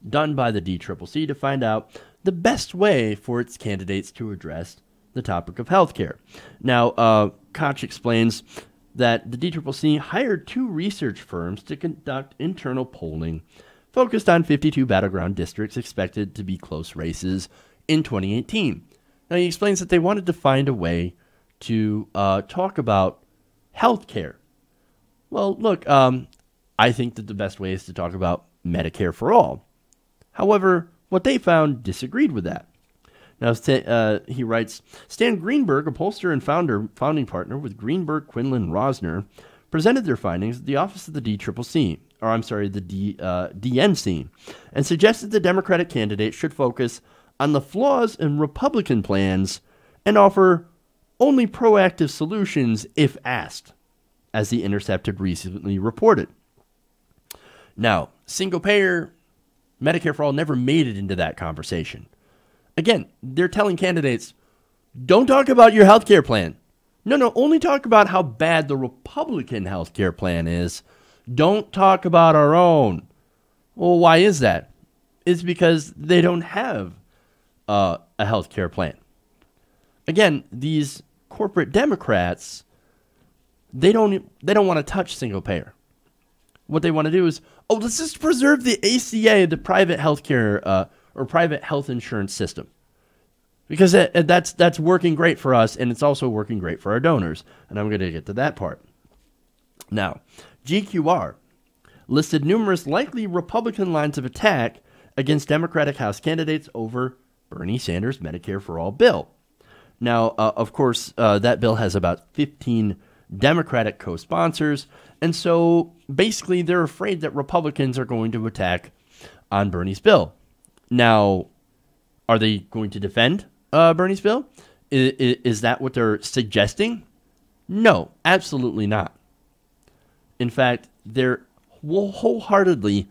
done by the DCCC to find out the best way for its candidates to address the topic of healthcare. Now, Koch explains that the DCCC hired 2 research firms to conduct internal polling focused on 52 battleground districts expected to be close races in 2018. Now, he explains that they wanted to find a way to talk about healthcare. Well, look, I think that the best way is to talk about Medicare for all. However, what they found disagreed with that. Now, he writes, Stan Greenberg, a pollster and founding partner with Greenberg, Quinlan, Rosner, presented their findings at the office of the DCCC, the DNC, and suggested the Democratic candidate should focus on the flaws in Republican plans and offer only proactive solutions if asked, as The Intercept recently reported. Now, single-payer Medicare for all never made it into that conversation. Again, they're telling candidates, don't talk about your health care plan. No, only talk about how bad the Republican health care plan is. Don't talk about our own. Well, why is that? It's because they don't have a health care plan. Again, these corporate Democrats, they don't want to touch single payer. What they want to do is, let's just preserve the ACA, the private healthcare or private health insurance system, because that's working great for us, and it's also working great for our donors. And I'm going to get to that part. Now, GQR listed numerous likely Republican lines of attack against Democratic House candidates over Bernie Sanders' Medicare for All bill. Now, of course, that bill has about 15 Democratic co-sponsors, and so basically they're afraid that Republicans are going to attack on Bernie's bill. Now, are they going to defend Bernie's bill? Is that what they're suggesting? No, absolutely not. In fact, they're wholeheartedly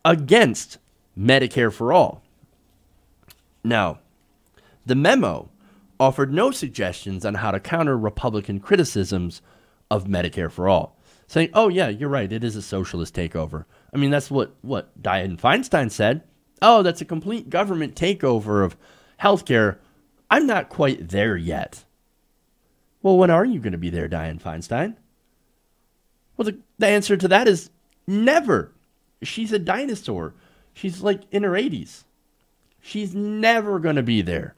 against Medicare for all. Now, the memo offered no suggestions on how to counter Republican criticisms of Medicare for all, saying, oh, yeah, you're right, it is a socialist takeover. I mean, that's what Dianne Feinstein said. Oh, that's a complete government takeover of healthcare. I'm not quite there yet. Well, when are you going to be there, Dianne Feinstein? Well, the answer to that is never. She's a dinosaur. She's like in her 80s. She's never going to be there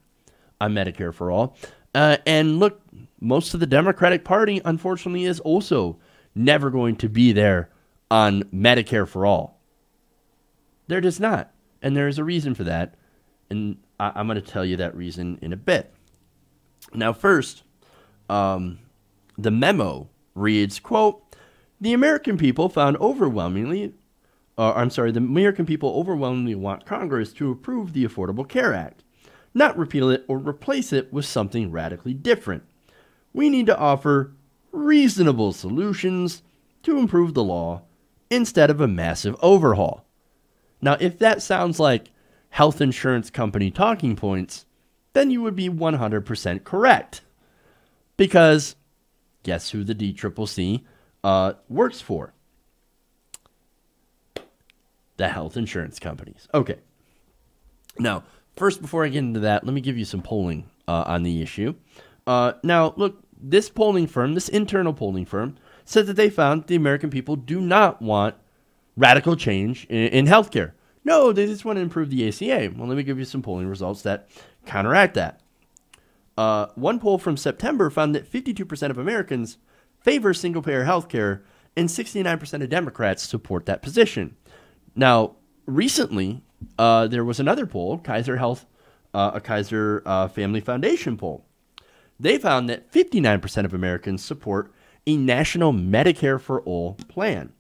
on Medicare for All. And look, most of the Democratic Party, unfortunately, is also never going to be there on Medicare for All. They're just not. And there is a reason for that. And I'm going to tell you that reason in a bit. Now, first, the memo reads, quote, the American people overwhelmingly want Congress to approve the Affordable Care Act, not repeal it or replace it with something radically different. We need to offer reasonable solutions to improve the law instead of a massive overhaul. Now, if that sounds like health insurance company talking points, then you would be 100% correct. Because guess who the DCCC works for? The health insurance companies. Okay. Now, first, before I get into that, let me give you some polling on the issue. Now, look, this internal polling firm, said that they found the American people do not want radical change in healthcare. No, they just want to improve the ACA. Well, let me give you some polling results that counteract that. One poll from September found that 52% of Americans favor single-payer healthcare, and 69% of Democrats support that position. Now, recently, there was another poll, Kaiser Family Foundation poll. They found that 59% of Americans support a national Medicare for All plan.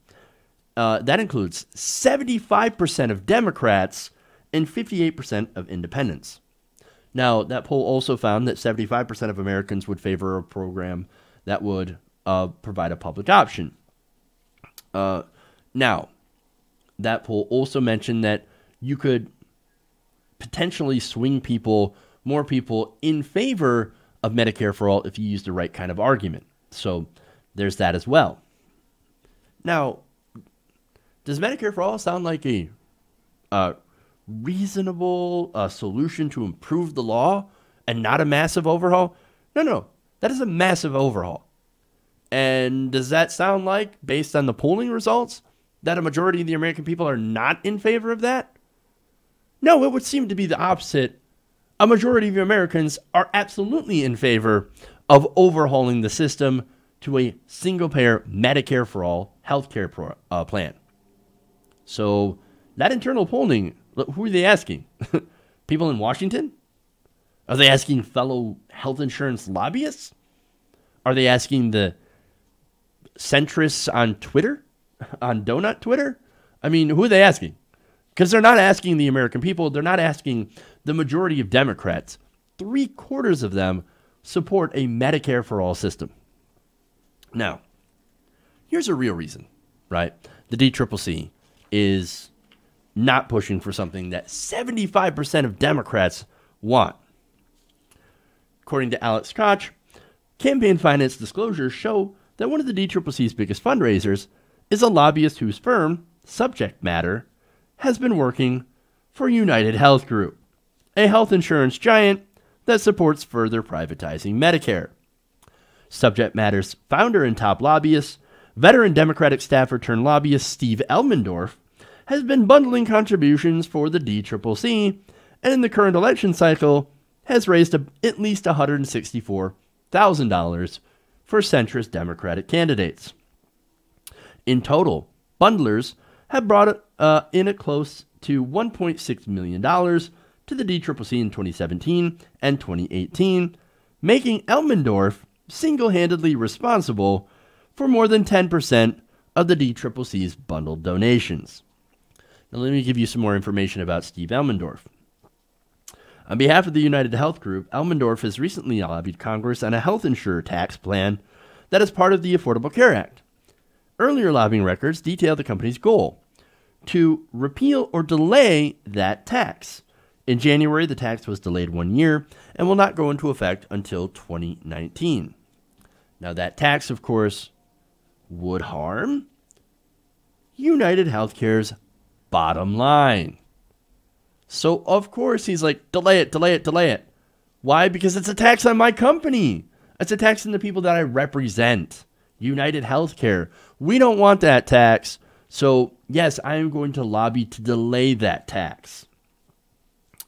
That includes 75% of Democrats and 58% of independents. Now, that poll also found that 75% of Americans would favor a program that would provide a public option. Now, that poll also mentioned that you could potentially swing more people in favor of Medicare for All if you use the right kind of argument. So there's that as well. Now, does Medicare for All sound like a reasonable solution to improve the law and not a massive overhaul? No, that is a massive overhaul. And does that sound like, based on the polling results, that a majority of the American people are not in favor of that? No, it would seem to be the opposite. A majority of Americans are absolutely in favor of overhauling the system to a single-payer Medicare for All healthcare plan. So that internal polling, who are they asking? People in Washington? Are they asking fellow health insurance lobbyists? Are they asking the centrists on Twitter? On Donut Twitter? I mean, who are they asking? Because they're not asking the American people. They're not asking the majority of Democrats. 3/4 of them support a Medicare for All system. Now, here's a real reason, right? The DCCC is not pushing for something that 75% of Democrats want. According to Alex Koch, campaign finance disclosures show that one of the DCCC's biggest fundraisers is a lobbyist whose firm, Subject Matter, has been working for United Health Group, a health insurance giant that supports further privatizing Medicare. Subject Matter's founder and top lobbyist, veteran Democratic staffer turned lobbyist Steve Elmendorf, has been bundling contributions for the DCCC, and in the current election cycle has raised at least $164,000 for centrist Democratic candidates. In total, bundlers have brought in a close to $1.6 million to the DCCC in 2017 and 2018, making Elmendorf single-handedly responsible for more than 10% of the DCCC's bundled donations. Now, let me give you some more information about Steve Elmendorf. On behalf of the United Health Group, Elmendorf has recently lobbied Congress on a health insurer tax plan that is part of the Affordable Care Act. Earlier lobbying records detail the company's goal to repeal or delay that tax. In January, the tax was delayed 1 year and will not go into effect until 2019. Now, that tax, of course, would harm United Healthcare's bottom line. So, of course, he's like, delay it. Why? Because it's a tax on my company. It's a tax on the people that I represent. United Healthcare. We don't want that tax. So, yes, I am going to lobby to delay that tax.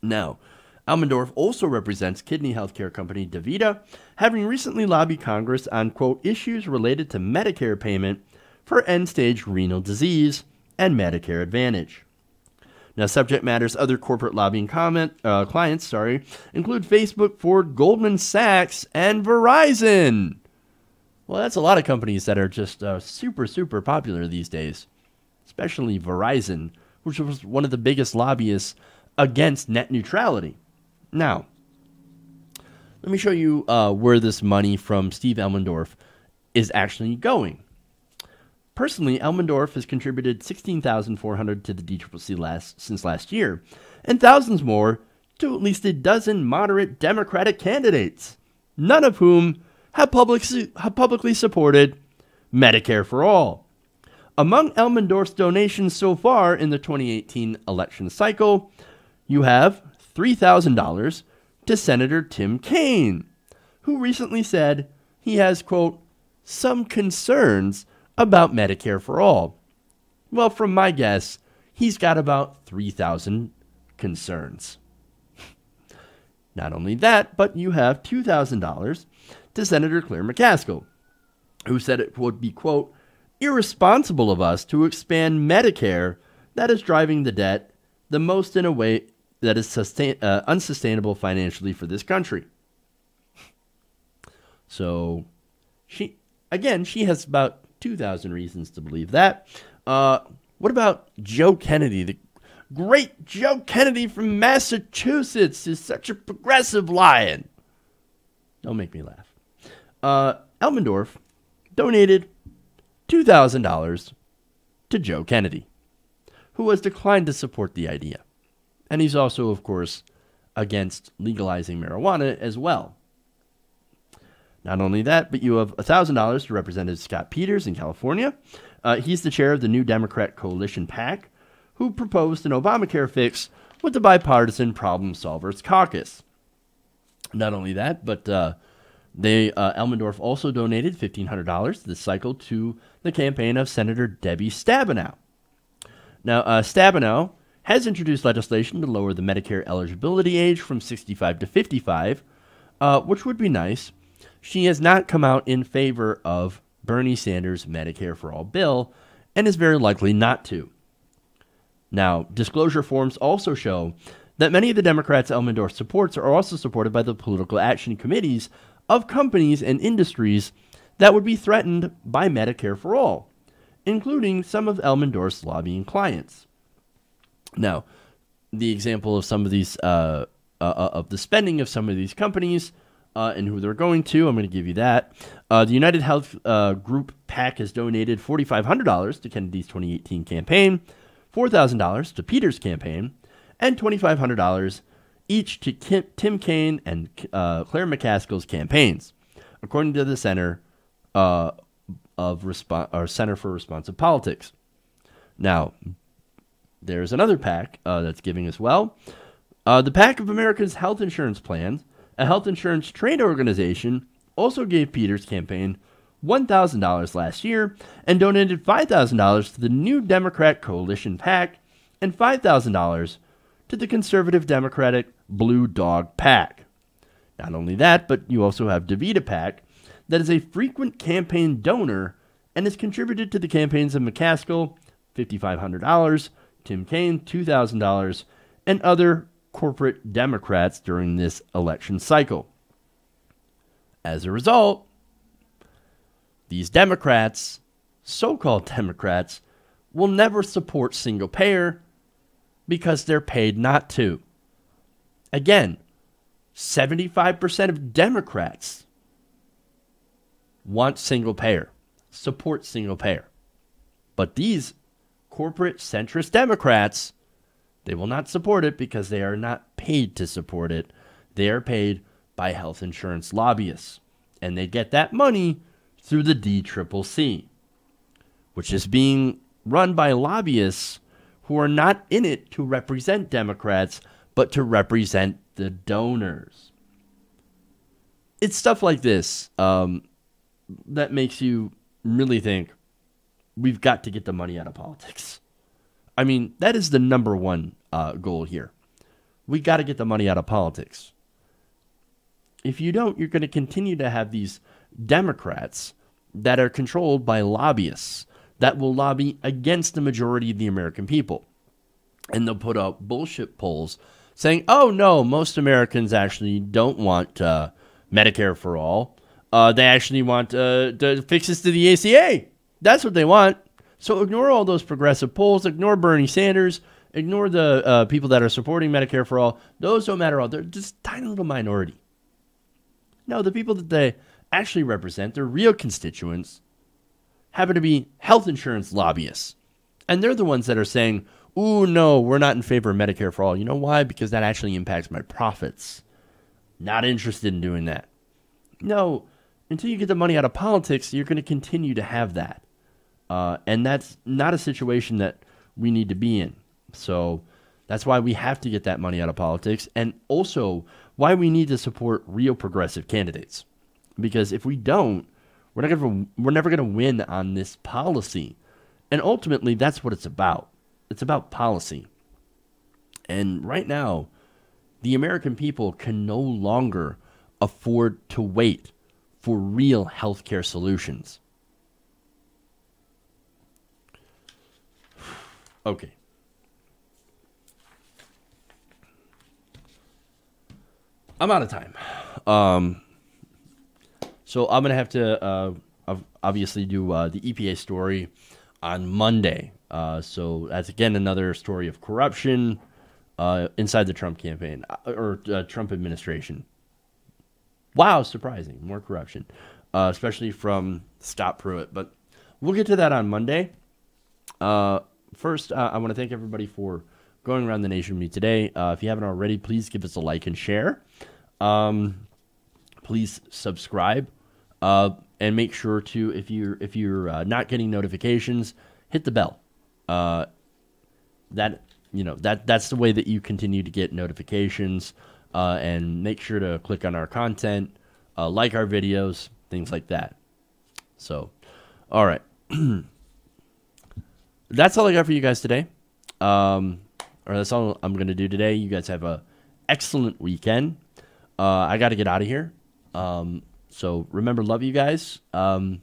Now, Elmendorf also represents kidney healthcare company DaVita, having recently lobbied Congress on, quote, issues related to Medicare payment for end-stage renal disease and Medicare Advantage. Now, subject matters other corporate lobbying clients, include Facebook, Ford, Goldman Sachs, and Verizon. Well, that's a lot of companies that are just super, super popular these days, especially Verizon, which was one of the biggest lobbyists against net neutrality. Now, let me show you where this money from Steve Elmendorf is actually going. Personally, Elmendorf has contributed $16,400 to the DCCC since last year, and thousands more to at least a dozen moderate Democratic candidates, none of whom have publicly supported Medicare for All. Among Elmendorf's donations so far in the 2018 election cycle, you have $3,000 to Senator Tim Kaine, who recently said he has, quote, some concerns about Medicare for All. Well, from my guess, he's got about 3,000 concerns. Not only that, but you have $2,000 to Senator Claire McCaskill, who said it would be, quote, irresponsible of us to expand Medicare that is driving the debt the most in a way that is unsustainable financially for this country. So, she has about 2,000 reasons to believe that. What about Joe Kennedy? The great Joe Kennedy from Massachusetts is such a progressive lion. Don't make me laugh. Elmendorf donated $2,000 to Joe Kennedy, who has declined to support the idea. And he's also, of course, against legalizing marijuana as well. Not only that, but you have $1,000 to Representative Scott Peters in California. He's the chair of the New Democrat Coalition PAC, who proposed an Obamacare fix with the Bipartisan Problem Solvers Caucus. Not only that, but Elmendorf also donated $1,500 this cycle to the campaign of Senator Debbie Stabenow. Now, Stabenow has introduced legislation to lower the Medicare eligibility age from 65 to 55, which would be nice. She has not come out in favor of Bernie Sanders' Medicare for All bill and is very likely not to. Now, disclosure forms also show that many of the Democrats Elmendorf supports are also supported by the political action committees of companies and industries that would be threatened by Medicare for All, including some of Elmendorf's lobbying clients. Now, the example of some of these, of the spending of some of these companies and who they're going to, I'm going to give you that. The United Health Group PAC has donated $4,500 to Kennedy's 2018 campaign, $4,000 to Peters' campaign, and $2,500 each to Tim Kaine and Claire McCaskill's campaigns, according to the Center for Responsive Politics. Now, there's another PAC that's giving as well. The PAC of America's Health Insurance Plans, a health insurance trade organization, also gave Peters' campaign $1,000 last year and donated $5,000 to the New Democrat Coalition PAC and $5,000 to the conservative Democratic Blue Dog PAC. Not only that, but you also have DaVita PAC that is a frequent campaign donor and has contributed to the campaigns of McCaskill, $5,500, Tim Kaine, $2,000, and other corporate Democrats during this election cycle. As a result, these Democrats, so-called Democrats, will never support single payer because they're paid not to. Again, 75% of Democrats want single payer, support single payer. But these corporate centrist Democrats, they will not support it because they are not paid to support it. They are paid by health insurance lobbyists. And they get that money through the DCCC, which is being run by lobbyists who are not in it to represent Democrats, but to represent the donors. it's stuff like this that makes you really think we've got to get the money out of politics. I mean, that is the number one goal here. We got to get the money out of politics. If you don't, you're going to continue to have these Democrats that are controlled by lobbyists that will lobby against the majority of the American people. And they'll put out bullshit polls saying, oh, no, most Americans actually don't want Medicare for all. They actually want the fixes to the ACA. That's what they want. So ignore all those progressive polls. Ignore Bernie Sanders. Ignore the people that are supporting Medicare for all. Those don't matter at all. They're just a tiny little minority. No, the people that they actually represent, their real constituents, happen to be health insurance lobbyists. And they're the ones that are saying, ooh, no, we're not in favor of Medicare for all. You know why? Because that actually impacts my profits. Not interested in doing that. No, until you get the money out of politics, you're going to continue to have that. And that's not a situation that we need to be in. So that's why we have to get that money out of politics, and also why we need to support real progressive candidates. Because if we don't, we're never going to win on this policy. And ultimately, that's what it's about. It's about policy. And right now, the American people can no longer afford to wait for real healthcare solutions. Okay. I'm out of time. So I'm going to have to obviously do the EPA story on Monday. So that's, again, another story of corruption inside the Trump campaign or Trump administration. Wow, surprising. More corruption, especially from Scott Pruitt. But we'll get to that on Monday. First, I want to thank everybody for going around the nation with me today. If you haven't already, please give us a like and share. Please subscribe, and make sure to, if you're not getting notifications, hit the bell. That's the way that you continue to get notifications, and make sure to click on our content, like our videos, things like that. So, all right. That's all I got for you guys today. Or that's all I'm going to do today. You guys have a excellent weekend. I got to get out of here. So remember, love you guys. And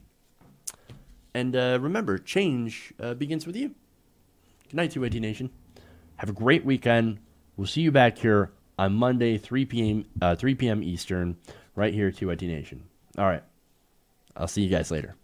remember, change begins with you. Good night, 2AT Nation. Have a great weekend. We'll see you back here on Monday, 3 p.m. Eastern, right here at 2AT Nation. All right. I'll see you guys later.